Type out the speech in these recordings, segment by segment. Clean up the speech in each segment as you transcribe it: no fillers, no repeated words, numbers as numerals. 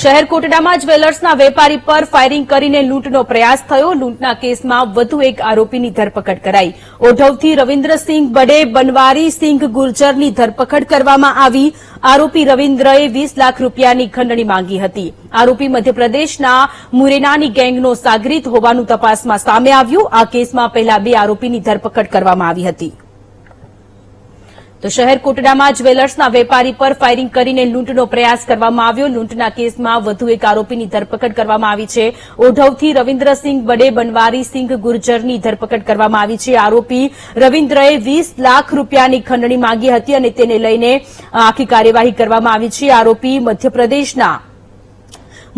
શહેર કોટડામાં જ્વેલર્સના વેપારી પર ફાયરિંગ કરીને લૂંટનો પ્રયાસ થયો. લૂંટના કેસમાં વધુ એક આરોપીની ધરપકડ કરાઈ. ઓઢવથી રવિન્દ્રસિંહ બડે બનવારીસિંહ ગુર્જરની ધરપકડ કરવામાં આવી. આરોપી રવિન્દ્રએ 20 લાખ રૂપિયાની ખંડણી માંગી હતી. આરોપી મધ્યપ્રદેશના મુરેનાની ગેંગનો સાગરીત હોવાનું તપાસમાં સામે આવ્યું. આ કેસમાં પહેલા 2 આરોપીની ધરપકડ કરવામાં આવી હતી. તો શહેર કોટડામાં જ્વેલર્સના વેપારી પર ફાયરિંગ કરીને લૂંટનો પ્રયાસ કરવામાં આવ્યો. લૂંટના કેસમાં વધુ એક આરોપીની ધરપકડ કરવામાં આવી છે. ઓઢવથી રવિન્દ્રસિંહ બડે બનવારીસિંહ ગુર્જરની ધરપકડ કરવામાં આવી છે. આરોપી રવિન્દ્રએ 20 લાખ રૂપિયાની ખંડણી માંગી હતી અને તેને લઈને આખી કાર્યવાહી કરવામાં આવી છે. આરોપી મધ્યપ્રદેશના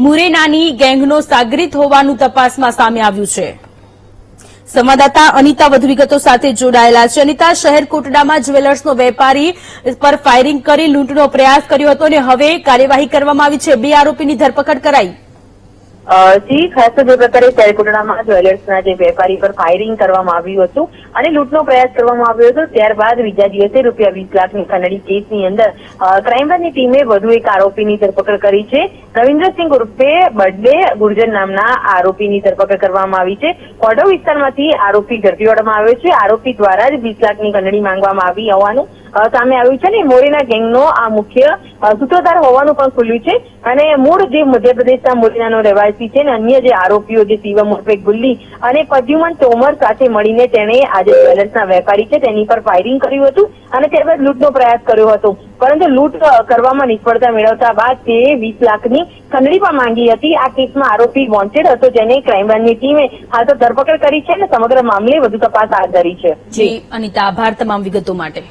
મુરેનાની ગેંગનો સાગરીત હોવાનું તપાસમાં સામે આવ્યું છે. સંવાદદાતા અનિતા વધુ વિગતો સાથે જોડાયેલા છે. અનિતા, શહેર કોટડામાં જ્વેલર્સનો વેપારી પર ફાયરિંગ કરી લૂંટનો પ્રયાસ કર્યો હતો અને હવે કાર્યવાહી કરવામાં આવી છે. 2 આરોપીની ધરપકડ કરાઈ. જી, ખાસ જે પ્રકારે શહેર કોટડામાં જ્વેલર્સના જે વેપારી પર ફાયરિંગ કરવામાં આવ્યું હતું અને લૂંટનો પ્રયાસ કરવામાં આવ્યો હતો, ત્યારબાદ બીજા દિવસે રૂપિયા 20 લાખની ખંડણી કેસની અંદર ક્રાઇમ બ્રાન્ચની ટીમે વધુ એક આરોપીની ધરપકડ કરી છે. રવિન્દ્રસિંહ ઉર્ફે બડે ગુર્જર નામના આરોપીની ધરપકડ કરવામાં આવી છે. ઓઢવ વિસ્તારમાંથી આરોપી ઝડપી પાડવામાં આવ્યો છે. આરોપી દ્વારા જ 20 લાખની ખંડણી માંગવામાં આવી હોવાનું સામે આવ્યું છે અને મોરેના ગેંગનો આ મુખ્ય સૂત્રધાર હોવાનું પણ ખુલ્યું છે. અને મૂળ જે મધ્યપ્રદેશના મોરેનાનો રહેવાસી છે અને અન્ય જે આરોપીઓ જે શિવમ ઉર્ફે ગુલ્લી અને પ્રદ્યુમન તોમર સાથે મળીને તેણે આ જે જ્વેલર્સના વેપારી છે તેની પર ફાયરિંગ કર્યું હતું અને ત્યારબાદ લૂંટનો પ્રયાસ કર્યો હતો. પરંતુ લૂંટ કરવામાં નિષ્ફળતા મેળવતા બાદ તે 20 લાખની ખંડણી પણ માંગી હતી. આ કેસમાં આરોપી વોન્ટેડ હતો, જેને ક્રાઇમ બ્રાન્ચની ટીમે હાલ તો ધરપકડ કરી છે અને સમગ્ર મામલે વધુ તપાસ હાથ ધરી છે. જી અનિતા, આભાર તમામ વિગતો માટે.